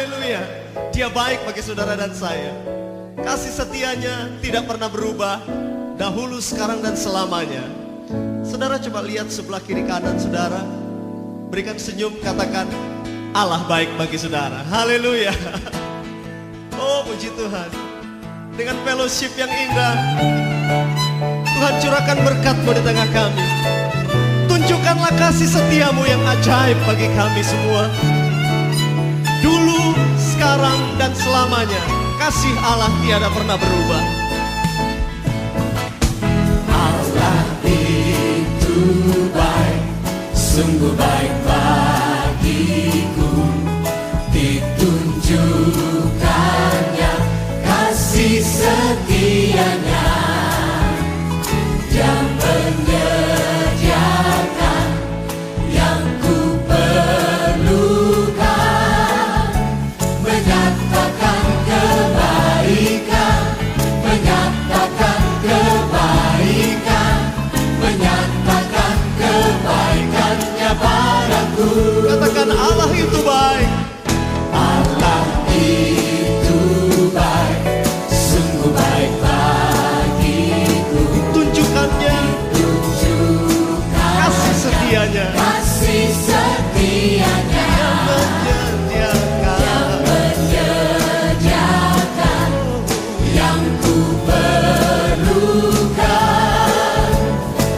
Haleluya. Dia baik bagi saudara dan saya. Kasih setianya tidak pernah berubah, dahulu, sekarang, dan selamanya. Saudara coba lihat sebelah kiri kanan saudara. Berikan senyum, katakan Allah baik bagi saudara. Haleluya. Oh, puji Tuhan. Dengan fellowship yang indah, Tuhan curahkan berkat-Mu di tengah kami. Tunjukkanlah kasih setiamu yang ajaib bagi kami semua. Dulu, sekarang, dan selamanya. Kasih Allah tiada pernah berubah. Allah itu baik, sungguh baik bagiku. Ditunjukkannya kasih setianya yang menyediakan yang ku perlukan, menyatakan kebaikan, menyatakan kebaikan, menyatakan kebaikannya padaku. Katakan Allah itu baik. Allah itu baik, sungguh baik bagiku. Tunjukkannya kasih setianya yang menyediakan yang ku perlukan,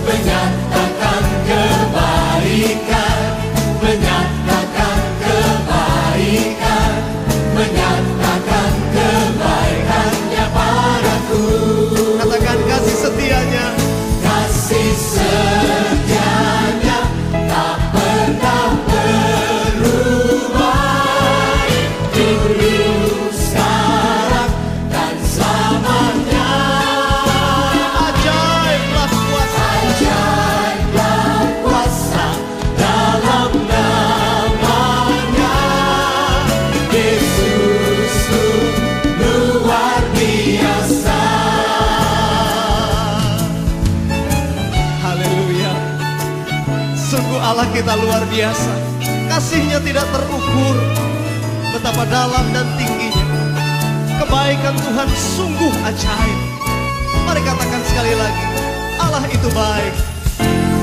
menyatakan kebaikan, menyatakan kebaikan, menyatakan kebaikannya padaku. Katakan kasih setianya. Kasih setianya tak pernah berubah, dulu, sekarang, dan selamanya. Ajaiblah kuasa. Ajaiblah kuasa dalam namanya. Yesusku luar biasa. Haleluya. Sungguh Allah kita luar biasa. Kasih-Nya tidak terukur, betapa dalam dan tingginya. Kebaikan Tuhan sungguh ajaib. Mari katakan sekali lagi, Allah itu baik.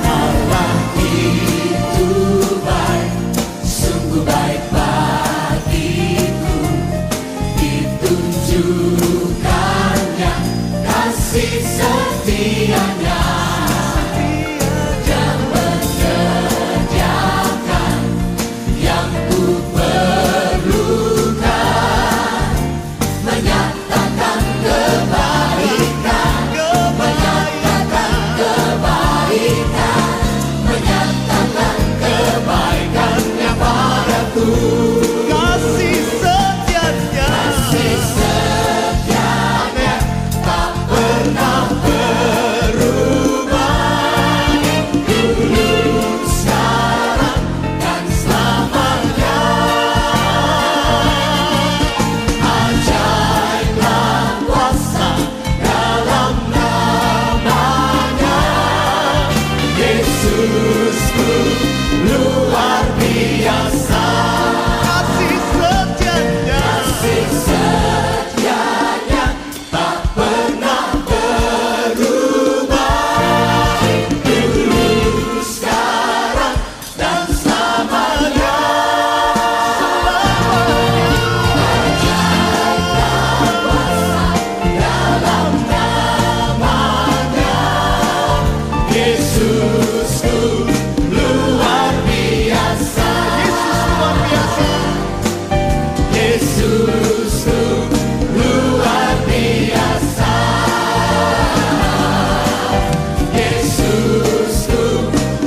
Allah itu baik, sungguh baik bagiku. Ditunjukkannya kasih setianya yang menyediakan yang ku perlukan, menyatakan kebaikan, menyatakan kebaikan, menyatakan kebaikannya padaku. Kasih setianya. Kasih setianya tak pernah berubah, dulu, sekarang, dan selamanya. Ajaiblah kuasa dalam namanya. Yesusku luar biasa. Kasih setianya. Kasih setianya tak pernah berubah, dulu, sekarang, dan selamanya. Ajaiblah kuasa dalam namanya. Yesusku luar biasa. Yesus luar biasa. Yesusku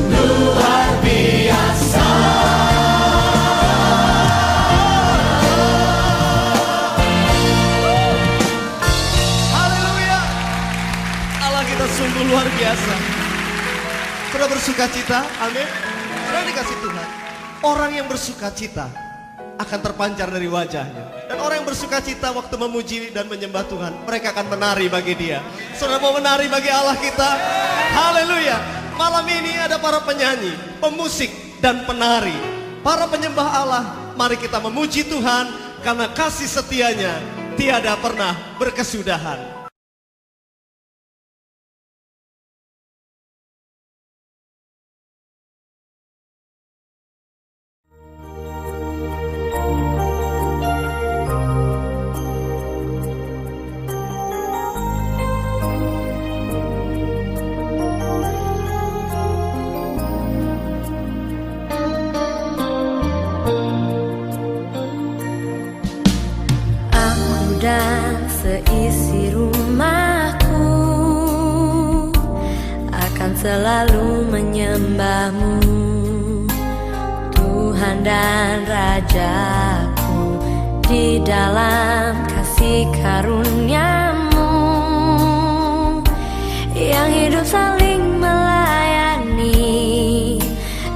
luar biasa. Haleluya. Allah kita sungguh luar biasa. Sudah bersuka cita? Amin. Sudah dikasih Tuhan. Orang yang bersuka cita akan terpancar dari wajahnya. Dan orang yang bersuka cita waktu memuji dan menyembah Tuhan, mereka akan menari bagi Dia. Saudara mau menari bagi Allah kita? Haleluya. Malam ini ada para penyanyi, pemusik, dan penari. Para penyembah Allah, mari kita memuji Tuhan karena kasih setianya tiada pernah berkesudahan. Dan seisi rumahku akan selalu menyembah-Mu, Tuhan dan Rajaku, di dalam kasih karunia-Mu yang hidup saling melayani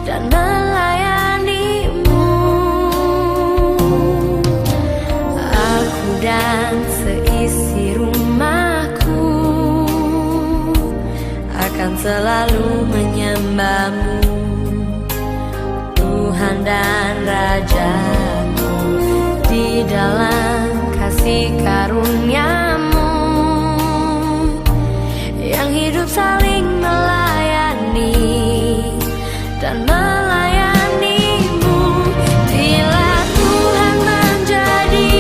dan melayani-Mu. Aku dan seisi rumahku akan selalu menyembah-Mu, Tuhan dan Rajaku, di dalam kasih karunia-Mu yang hidup saling melayani dan melayani-Mu. Bila Tuhan menjadi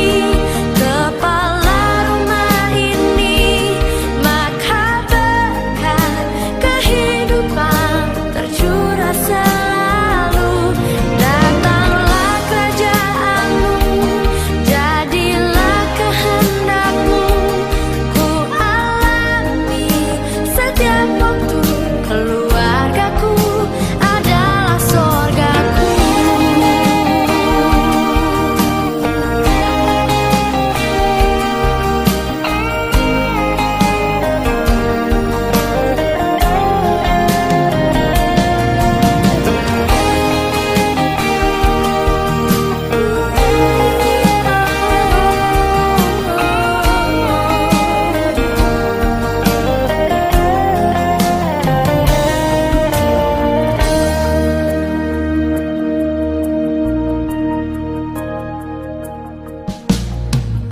kepala rumah ini, maka berkat kehidupan tercurah selalu. Datanglah kerajaan-Mu, jadilah kehendak-Mu, ku alami setiap waktu. Keluargaku adalah sorgaku.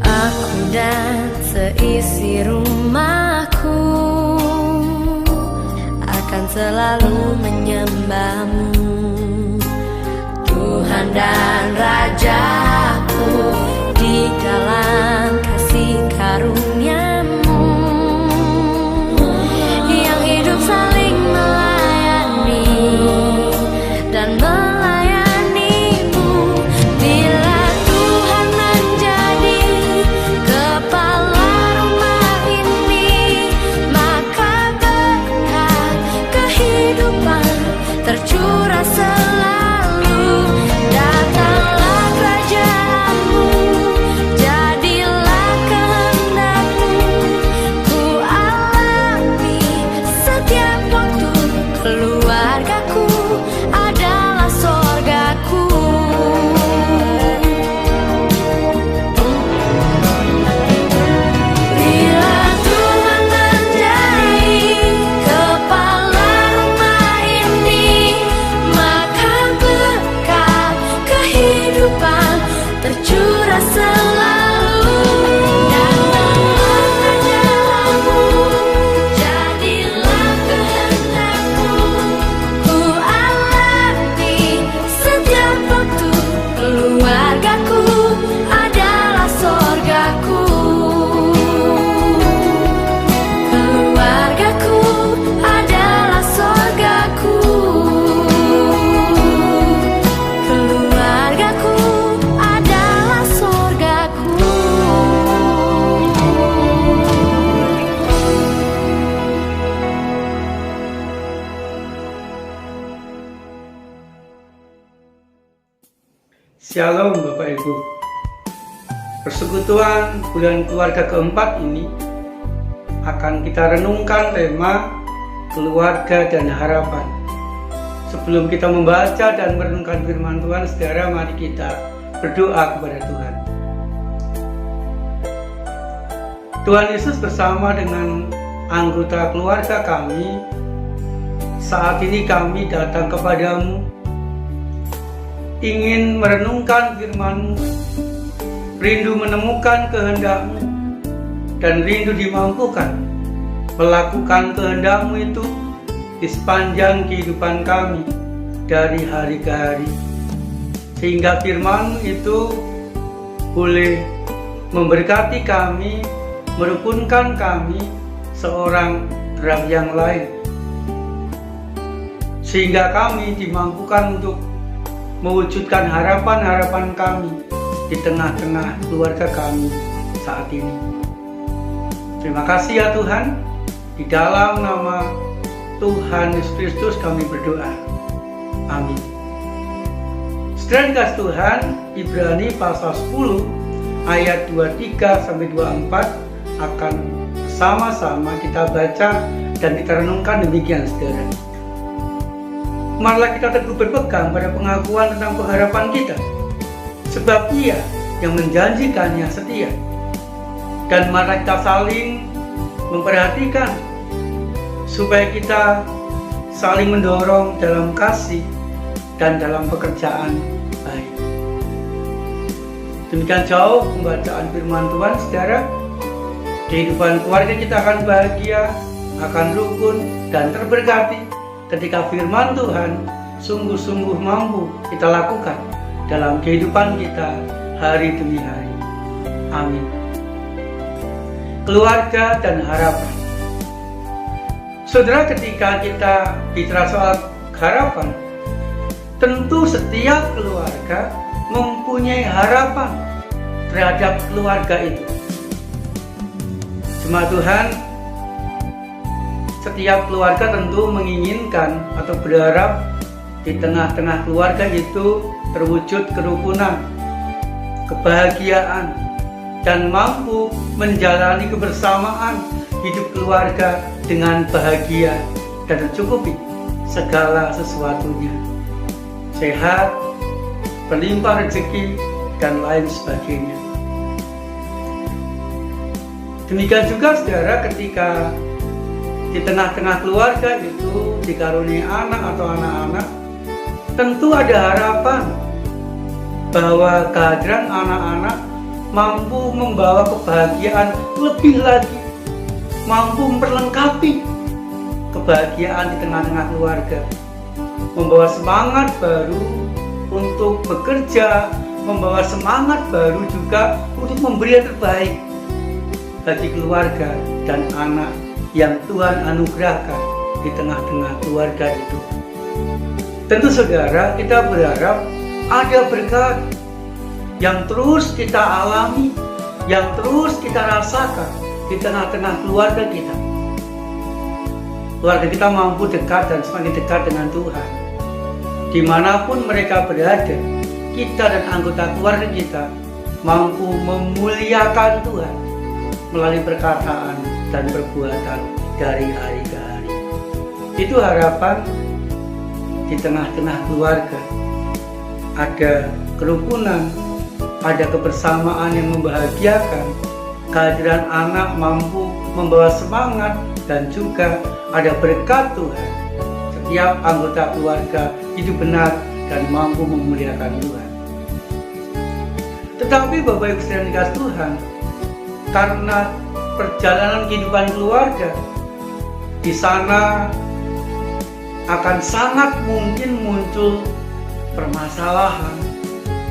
Aku dan seisi rumahku akan selalu menyembah-Mu, Tuhan dan Rajaku, di dalam kasih karunia-Mu yang hidup saling melayani dan melayani-Mu. Bila Tuhan menjadi kepala rumah ini, maka berkat kehidupan tercurah selalu. Datanglah kerajaan-Mu, jadilah kehendak-Mu, ku alami setiap waktu. Keluargaku adalah sorgaku. Bila Tuhan menjadi kepala rumah ini, maka berkat kehidupan tercurah selalu. Datanglah kerajaan-Mu, jadilah kehendak-Mu, ku alami setiap waktu. Keluargaku adalah sorgaku. Keluargaku adalah sorgaku. Keluargaku adalah sorgaku. Shalom Bapak Ibu. Persekutuan bulan keluarga keempat ini akan kita renungkan tema keluarga dan harapan. Sebelum kita membaca dan merenungkan firman Tuhan, saudara, mari kita berdoa kepada Tuhan. Tuhan Yesus, bersama dengan anggota keluarga kami, saat ini kami datang kepadamu ingin merenungkan firman-Mu rindu menemukan kehendak-Mu, dan rindu dimampukan melakukan kehendak-Mu itu di sepanjang kehidupan kami dari hari ke hari, sehingga firman-Mu itu boleh memberkati kami, merukunkan kami seorang terhadap yang lain, sehingga kami dimampukan untuk mewujudkan harapan-harapan kami di tengah-tengah keluarga kami saat ini. Terima kasih ya Tuhan, di dalam nama Tuhan Yesus Kristus kami berdoa. Amin. Saudara dikasih Tuhan, Ibrani pasal 10 ayat 23-24 akan sama-sama kita baca dan kita renungkan demikian saudara. Marilah kita teguh berpegang pada pengakuan tentang pengharapan kita, sebab Ia yang menjanjikannya setia. Dan marilah kita saling memperhatikan supaya kita saling mendorong dalam kasih dan dalam pekerjaan baik. Demikian jauh pembacaan firman Tuhan saudara. Kehidupan keluarga kita akan bahagia, akan rukun dan terberkati ketika firman Tuhan sungguh-sungguh mampu kita lakukan dalam kehidupan kita hari demi hari. Amin. Keluarga dan harapan. Saudara, ketika kita bicara soal harapan, tentu setiap keluarga mempunyai harapan terhadap keluarga itu. Jemaat Tuhan, setiap keluarga tentu menginginkan atau berharap di tengah-tengah keluarga itu terwujud kerukunan, kebahagiaan, dan mampu menjalani kebersamaan hidup keluarga dengan bahagia dan tercukupi segala sesuatunya. Sehat, berlimpah rezeki, dan lain sebagainya. Demikian juga saudara, ketika di tengah-tengah keluarga itu dikaruniai anak atau anak-anak, tentu ada harapan bahwa kehadiran anak-anak mampu membawa kebahagiaan lebih lagi, mampu memperlengkapi kebahagiaan di tengah-tengah keluarga, membawa semangat baru untuk bekerja, membawa semangat baru juga untuk memberi yang terbaik bagi keluarga dan anak yang Tuhan anugerahkan di tengah-tengah keluarga itu. Tentu saudara, kita berharap ada berkat yang terus kita alami, yang terus kita rasakan di tengah-tengah keluarga kita. Keluarga kita mampu dekat dan semakin dekat dengan Tuhan. Dimanapun mereka berada, kita dan anggota keluarga kita mampu memuliakan Tuhan melalui perkataan dan perbuatan dari hari ke hari. Itu harapan di tengah-tengah keluarga. Ada kerukunan, ada kebersamaan yang membahagiakan, kehadiran anak mampu membawa semangat, dan juga ada berkat Tuhan. Setiap anggota keluarga hidup benar dan mampu memuliakan Tuhan. Tetapi Bapak Ibu sekalian dikasih Tuhan, karena perjalanan kehidupan keluarga di sana akan sangat mungkin muncul permasalahan,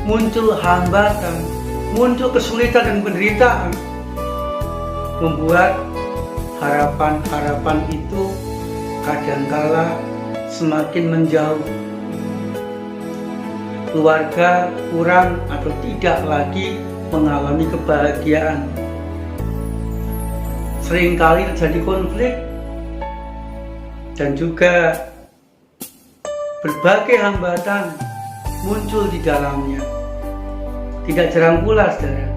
muncul hambatan, muncul kesulitan dan penderitaan, membuat harapan-harapan itu kadangkala semakin menjauh. Keluarga kurang atau tidak lagi mengalami kebahagiaan. Seringkali terjadi konflik dan juga berbagai hambatan muncul di dalamnya. Tidak jarang pula saudara,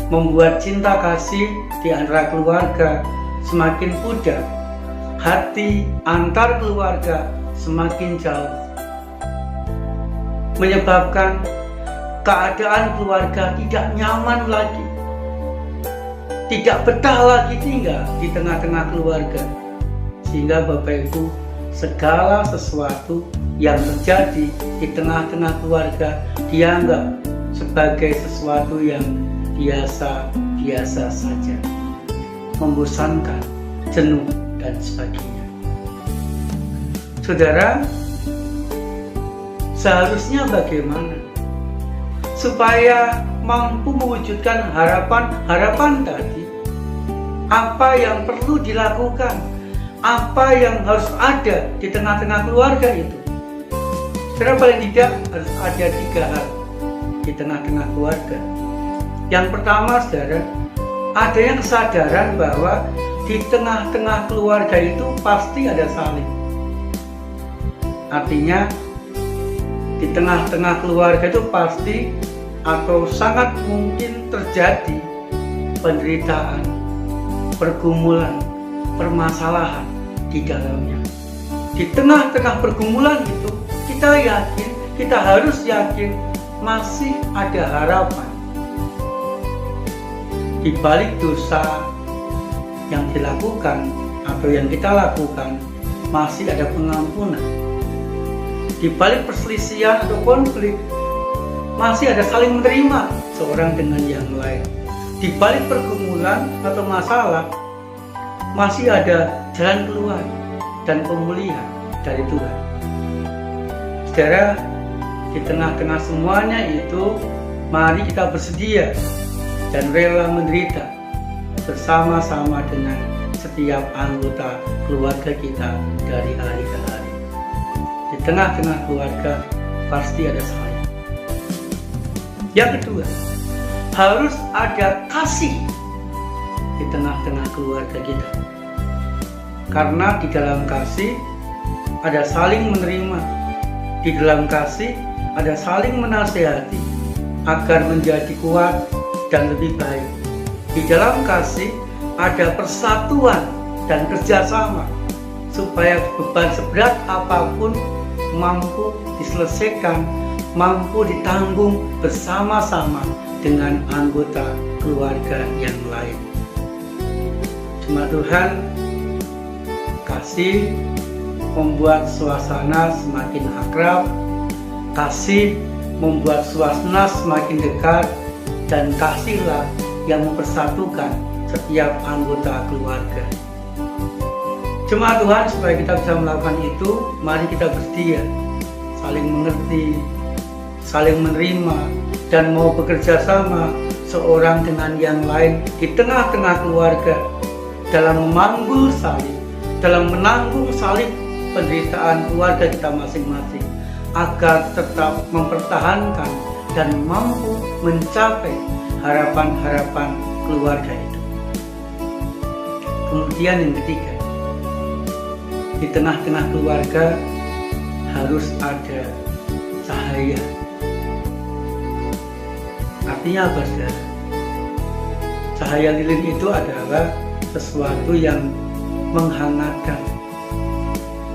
membuat cinta kasih di antara keluarga semakin pudar, hati antar keluarga semakin jauh, menyebabkan keadaan keluarga tidak nyaman lagi, tidak betah lagi tinggal di tengah-tengah keluarga. Sehingga Bapak Ibu, segala sesuatu yang terjadi di tengah-tengah keluarga dianggap sebagai sesuatu yang biasa saja, membosankan, jenuh, dan sebagainya. Saudara, seharusnya bagaimana supaya mampu mewujudkan harapan tadi? Apa yang perlu dilakukan? Apa yang harus ada di tengah-tengah keluarga itu? Saudara, paling tidak harus ada 3 hal di tengah-tengah keluarga. Yang pertama, saudara, adanya kesadaran bahwa di tengah-tengah keluarga itu pasti ada salib. Artinya, di tengah-tengah keluarga itu pasti atau sangat mungkin terjadi penderitaan, pergumulan, permasalahan di dalamnya. Di tengah-tengah pergumulan itu, kita harus yakin masih ada harapan. Di balik dosa yang dilakukan atau yang kita lakukan, masih ada pengampunan. Di balik perselisihan atau konflik, masih ada saling menerima seorang dengan yang lain. Di balik pergumulan atau masalah, masih ada jalan keluar dan pemulihan dari Tuhan. Saudara, di tengah-tengah semuanya itu, mari kita bersedia dan rela menderita bersama-sama dengan setiap anggota keluarga kita dari hari ke hari. Di tengah-tengah keluarga pasti ada salib. Yang kedua, harus ada kasih di tengah-tengah keluarga kita. Karena di dalam kasih ada saling menerima. Di dalam kasih ada saling menasihati agar menjadi kuat dan lebih baik. Di dalam kasih ada persatuan dan kerjasama supaya beban seberat apapun mampu diselesaikan, mampu ditanggung bersama-sama dengan anggota keluarga yang lain. Jemaat Tuhan, kasih membuat suasana semakin akrab, kasih membuat suasana semakin dekat, dan kasihlah yang mempersatukan setiap anggota keluarga. Jemaat Tuhan, supaya kita bisa melakukan itu, mari kita bersedia saling mengerti, saling menerima, dan mau bekerja sama seorang dengan yang lain di tengah-tengah keluarga dalam memanggul salib, dalam menanggung salib penderitaan keluarga kita masing-masing, agar tetap mempertahankan dan mampu mencapai harapan-harapan keluarga itu. Kemudian yang ketiga, di tengah-tengah keluarga harus ada cahaya. Artinya apa, saudara? Cahaya lilin itu adalah sesuatu yang menghangatkan.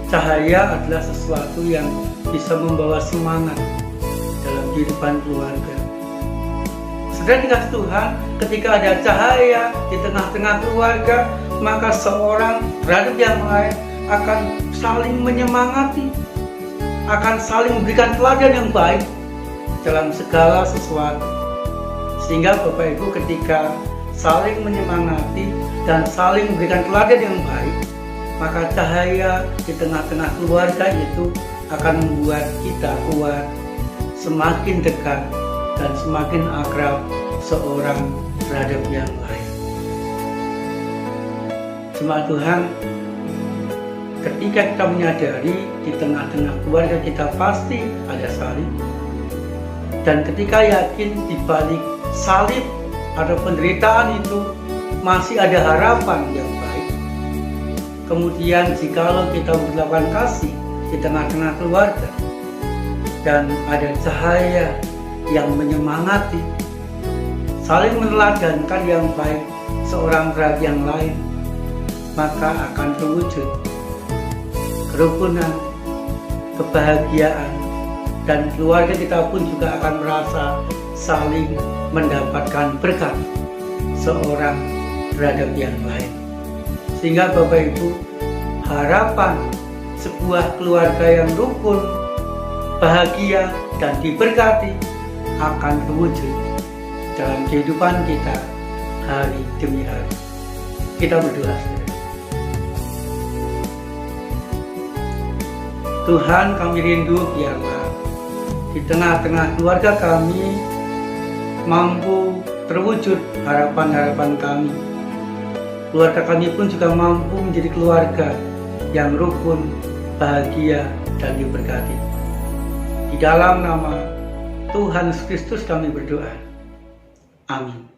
Cahaya adalah sesuatu yang bisa membawa semangat dalam kehidupan keluarga. Saudara dikasih Tuhan, ketika ada cahaya di tengah-tengah keluarga, maka seorang terhadap yang lain akan saling menyemangati, akan saling memberikan teladan yang baik dalam segala sesuatu. Sehingga Bapak Ibu ketika saling menyemangati dan saling memberikan teladan yang baik, maka cahaya di tengah-tengah keluarga itu akan membuat kita kuat, semakin dekat dan semakin akrab seorang terhadap yang lain. Jemaat Tuhan, ketika kita menyadari di tengah-tengah keluarga kita pasti ada salib, dan ketika yakin di balik salib atau penderitaan itu masih ada harapan yang baik, kemudian jikalau kita melakukan kasih di tengah-tengah keluarga dan ada cahaya yang menyemangati, saling meneladankan yang baik seorang terhadap yang lain, maka akan terwujud kerukunan, kebahagiaan, dan keluarga kita pun juga akan merasa saling mendapatkan berkat seorang terhadap yang lain. Sehingga Bapak Ibu, harapan sebuah keluarga yang rukun, bahagia, dan diberkati akan terwujud dalam kehidupan kita hari demi hari. Kita berdoa, saudara. Tuhan, kami rindu biarlah di tengah-tengah keluarga kami mampu terwujud harapan-harapan kami. Keluarga kami pun juga mampu menjadi keluarga yang rukun, bahagia, dan diberkati. Di dalam nama Tuhan Yesus Kristus kami berdoa. Amin.